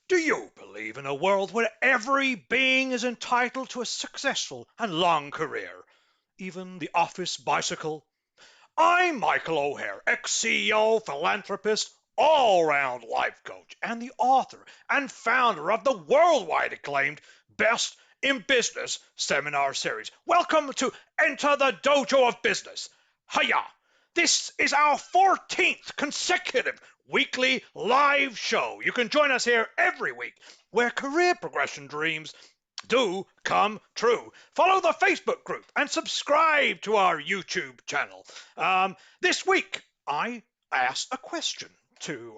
Do you believe in a world where every being is entitled to a successful and long career, even the office bicycle? I'm Michael O'Hare, ex-CEO, philanthropist, all-round life coach, and the author and founder of the worldwide acclaimed Best in Business seminar series. Welcome to Enter the Dojo of Business. Hiya! This is our 14th consecutive weekly live show. You can join us here every week where career progression dreams do come true. Follow the Facebook group and subscribe to our YouTube channel. This week, I asked a question to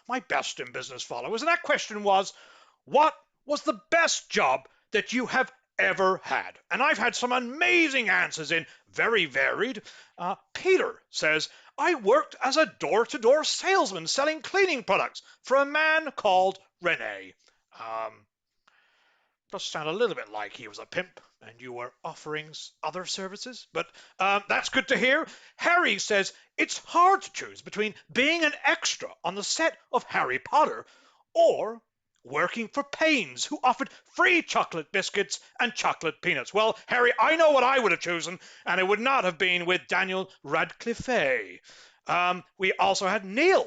my Best in Business followers, and that question was, what was the best job that you have ever had? And I've had some amazing answers in, very varied. Peter says, I worked as a door-to-door salesman selling cleaning products for a man called Rene. Does sound a little bit like he was a pimp and you were offering other services, but that's good to hear. Harry says it's hard to choose between being an extra on the set of Harry Potter or working for Payne's, who offered free chocolate biscuits and chocolate peanuts. Well, Harry, I know what I would have chosen, and it would not have been with Daniel Radcliffe. We also had Neil,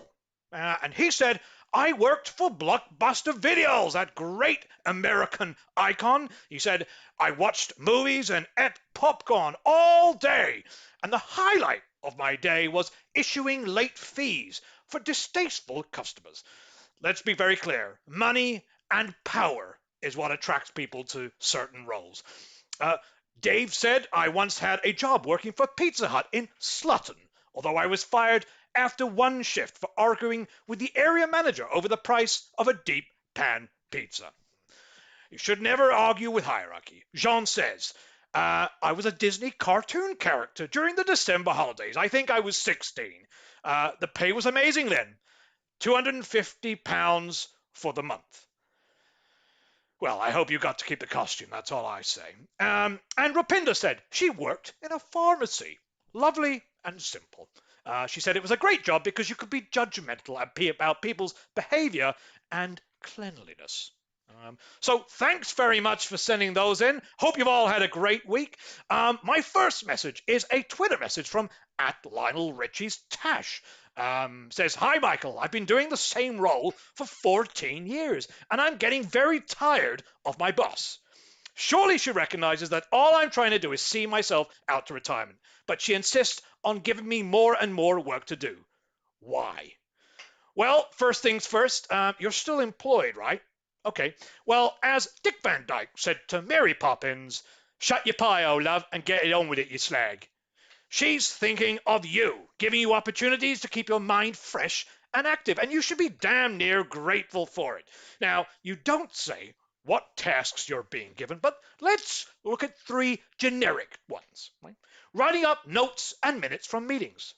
and he said, I worked for Blockbuster Videos, that great American icon. He said, I watched movies and ate popcorn all day. And the highlight of my day was issuing late fees for distasteful customers. Let's be very clear. Money and power is what attracts people to certain roles. Dave said, I once had a job working for Pizza Hut in Slutton, although I was fired after one shift for arguing with the area manager over the price of a deep pan pizza. You should never argue with hierarchy. Jean says, I was a Disney cartoon character during the December holidays. I think I was 16. The pay was amazing then. £250 for the month. Well, I hope you got to keep the costume. That's all I say. And Rupinder said she worked in a pharmacy. Lovely and simple. She said it was a great job because you could be judgmental about people's behavior and cleanliness. So thanks very much for sending those in. Hope you've all had a great week. My first message is a Twitter message from @LionelRichiesTash. Says, hi, Michael. I've been doing the same role for 14 years, and I'm getting very tired of my boss. Surely she recognizes that all I'm trying to do is see myself out to retirement, but she insists on giving me more and more work to do. Why? Well, first things first, you're still employed, right? Okay. Well, as Dick Van Dyke said to Mary Poppins, shut your pie, oh love, and get it on with it, you slag. She's thinking of you, giving you opportunities to keep your mind fresh and active, and you should be damn near grateful for it. Now, you don't say what tasks you're being given, but let's look at 3 generic ones. Right? Writing up notes and minutes from meetings.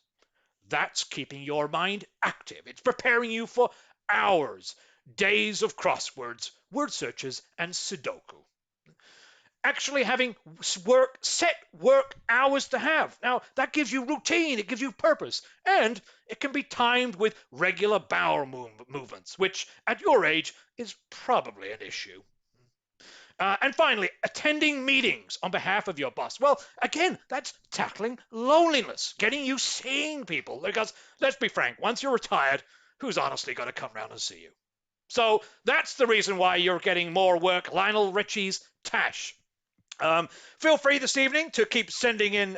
That's keeping your mind active. It's preparing you for hours, days of crosswords, word searches, and Sudoku. Actually having set work hours to have. Now, that gives you routine, it gives you purpose, and it can be timed with regular bowel movements, which at your age is probably an issue. And finally, attending meetings on behalf of your boss. Well, again, that's tackling loneliness, getting you seeing people. Because let's be frank, once you're retired, who's honestly going to come around and see you? So that's the reason why you're getting more work. Lionel Richie's Tash. Feel free this evening to keep sending in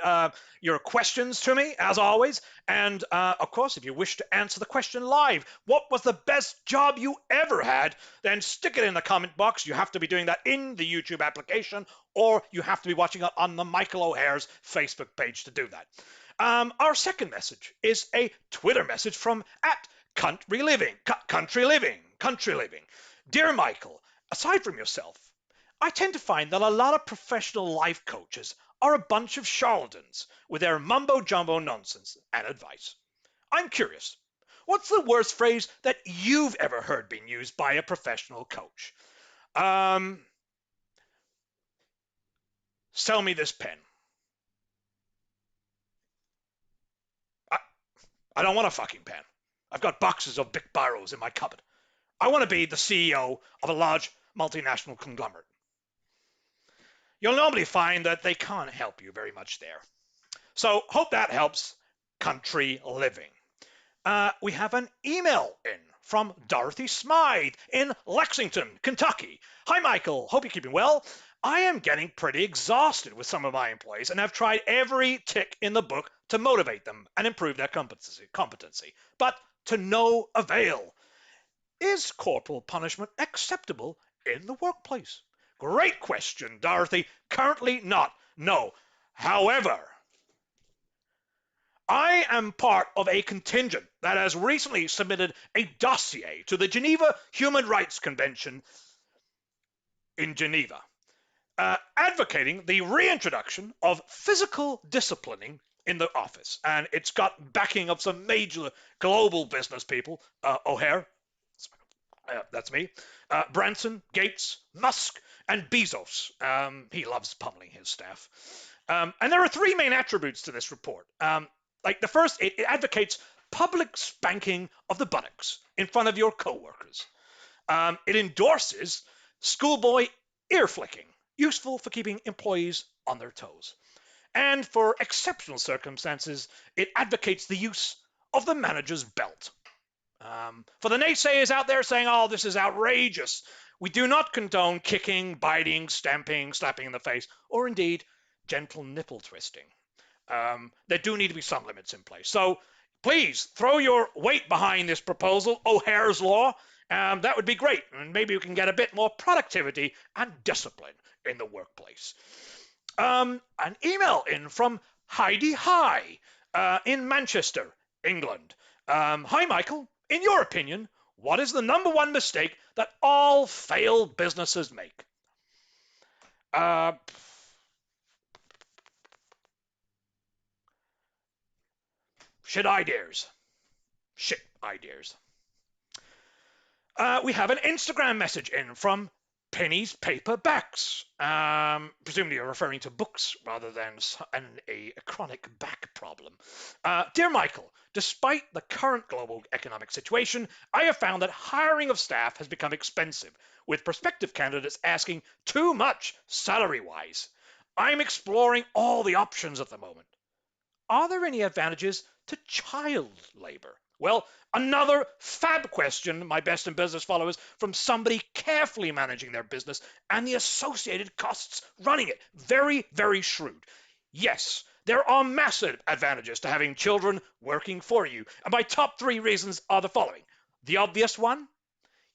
your questions to me, as always. And of course, if you wish to answer the question live, what was the best job you ever had? Then stick it in the comment box. You have to be doing that in the YouTube application, or you have to be watching it on the Michael O'Hare's Facebook page to do that. Our second message is a Twitter message from @Country Living. Dear Michael, aside from yourself, I tend to find that a lot of professional life coaches are a bunch of charlatans with their mumbo-jumbo nonsense and advice. I'm curious, what's the worst phrase that you've ever heard being used by a professional coach? Sell me this pen. I don't want a fucking pen. I've got boxes of Bic Byros in my cupboard. I want to be the CEO of a large multinational conglomerate. You'll normally find that they can't help you very much there. So hope that helps. Country living. We have an email in from Dorothy Smythe in Lexington, Kentucky. Hi, Michael. Hope you're keeping well. I am getting pretty exhausted with some of my employees and have tried every tick in the book to motivate them and improve their competency, but to no avail. Is corporal punishment acceptable in the workplace? Great question, Dorothy. Currently not. No. However, I am part of a contingent that has recently submitted a dossier to the Geneva Human Rights Convention in Geneva, advocating the reintroduction of physical disciplining in the office. And it's got backing of some major global business people, O'Hare, that's me, Branson, Gates, Musk, and Bezos. He loves pummeling his staff. And there are three main attributes to this report. Like the first, it advocates public spanking of the buttocks in front of your coworkers. It endorses schoolboy ear flicking, useful for keeping employees on their toes. And for exceptional circumstances, it advocates the use of the manager's belt. For the naysayers out there saying, oh, this is outrageous, we do not condone kicking, biting, stamping, slapping in the face, or indeed gentle nipple twisting. There do need to be some limits in place. So please throw your weight behind this proposal, O'Hare's Law. That would be great. And maybe we can get a bit more productivity and discipline in the workplace. An email in from Heidi High in Manchester, England. Hi, Michael. In your opinion, what is the #1 mistake that all failed businesses make? Shit ideas. We have an Instagram message in from Penny's Paperbacks. Presumably you're referring to books rather than a chronic back problem. Dear Michael, despite the current global economic situation, I have found that hiring of staff has become expensive, with prospective candidates asking too much salary-wise. I'm exploring all the options at the moment. Are there any advantages to child labor? Well, another fab question, my best in business followers, from somebody carefully managing their business and the associated costs running it. Very, very shrewd. Yes, there are massive advantages to having children working for you. And my top 3 reasons are the following. The obvious one,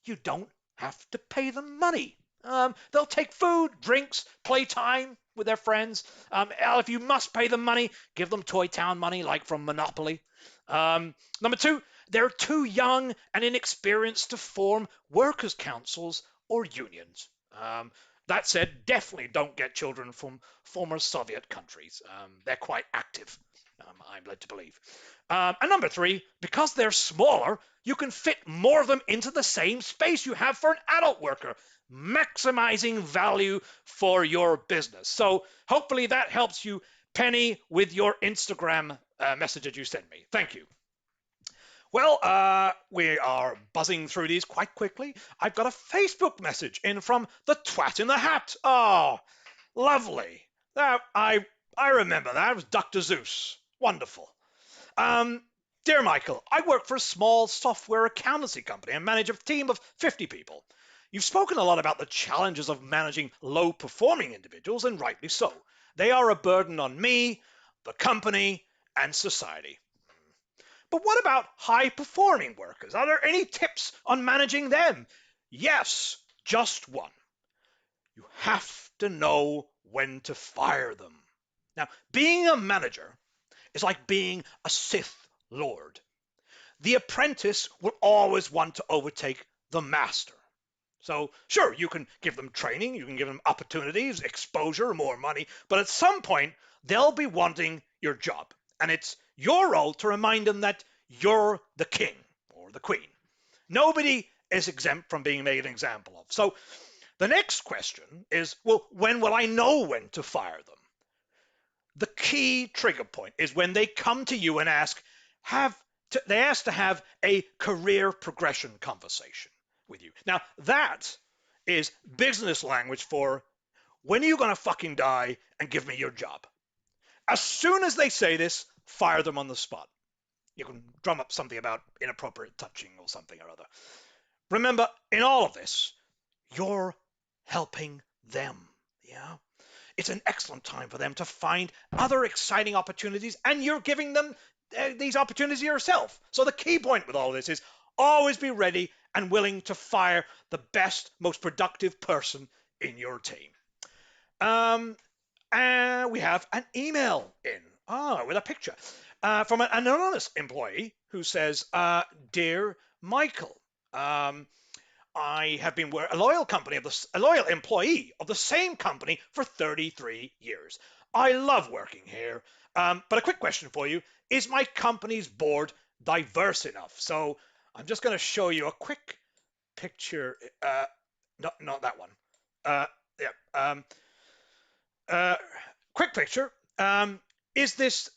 you don't have to pay them money. They'll take food, drinks, playtime with their friends. If you must pay them money, give them Toy Town money, like from Monopoly. Number 2, they're too young and inexperienced to form workers' councils or unions. That said, definitely don't get children from former Soviet countries. They're quite active, I'm led to believe. And number 3, because they're smaller, you can fit more of them into the same space you have for an adult worker, maximizing value for your business. So hopefully that helps you, Penny, with your Instagram message that you sent me. Thank you. Well, we are buzzing through these quite quickly. I've got a Facebook message in from the Twat in the Hat. Oh, lovely. I remember that. It was Dr. Zeus. Wonderful. Dear Michael, I work for a small software accountancy company and manage a team of 50 people. You've spoken a lot about the challenges of managing low-performing individuals, and rightly so. They are a burden on me, the company, and society. But what about high-performing workers? Are there any tips on managing them? Yes, just one. You have to know when to fire them. Now, being a manager is like being a Sith Lord. The apprentice will always want to overtake the master. So sure, you can give them training, you can give them opportunities, exposure, more money, but at some point, they'll be wanting your job. And it's your role to remind them that you're the king or the queen. Nobody is exempt from being made an example of. So the next question is, well, when will I know when to fire them? The key trigger point is when they come to you and ask, they ask to have a career progression conversation. with you. Now, that is business language for when are you going to fucking die and give me your job? As soon as they say this, fire them on the spot. You can drum up something about inappropriate touching or something or other. Remember, in all of this, you're helping them. Yeah. It's an excellent time for them to find other exciting opportunities, and you're giving them these opportunities yourself. So the key point with all this is always be ready and willing to fire the best, most productive person in your team. And we have an email in with a picture from an anonymous employee who says, "Dear Michael, I have been a loyal employee of the same company for 33 years. I love working here. But a quick question for you: is my company's board diverse enough?" So I'm just going to show you a quick picture. Not that one. Yeah. Uh, Quick picture. Is this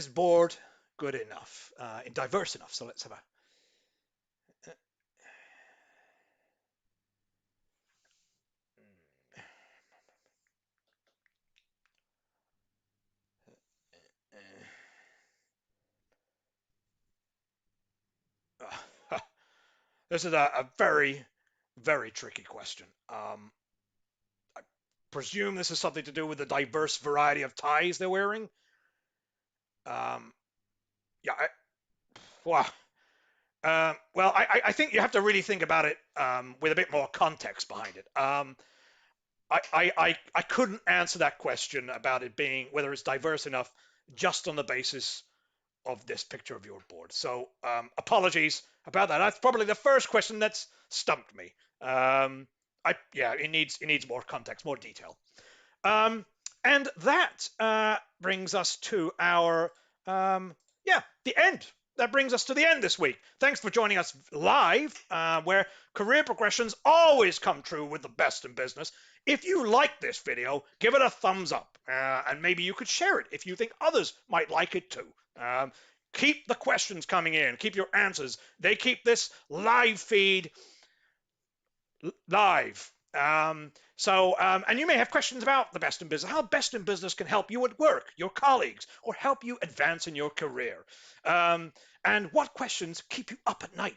board good enough and diverse enough? So let's have a. This is a very, very tricky question. I presume this is something to do with the diverse variety of ties they're wearing. Yeah, wow. Well, I think you have to really think about it with a bit more context behind it. I couldn't answer that question about it being whether it's diverse enough just on the basis of this picture of your board. So apologies about that. That's probably the first question that's stumped me. Yeah, it needs more context, more detail. And that brings us to our the end. That brings us to the end this week. Thanks for joining us live, where career progressions always come true with the best in business. If you like this video, give it a thumbs up, and maybe you could share it if you think others might like it too. Keep the questions coming in. Keep your answers. They keep this live feed live. And you may have questions about the best in business, how best in business can help you at work, your colleagues, or help you advance in your career. And what questions keep you up at night.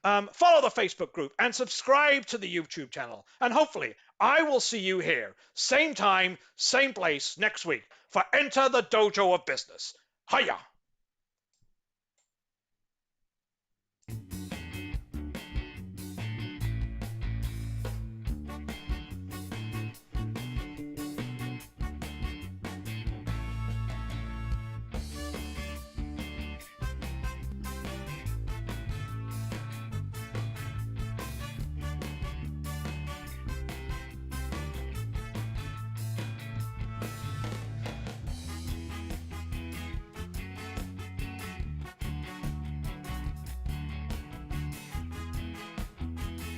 Follow the Facebook group and subscribe to the YouTube channel. And hopefully I will see you here, same time, same place next week for Enter the Dojo of Business. Hiya!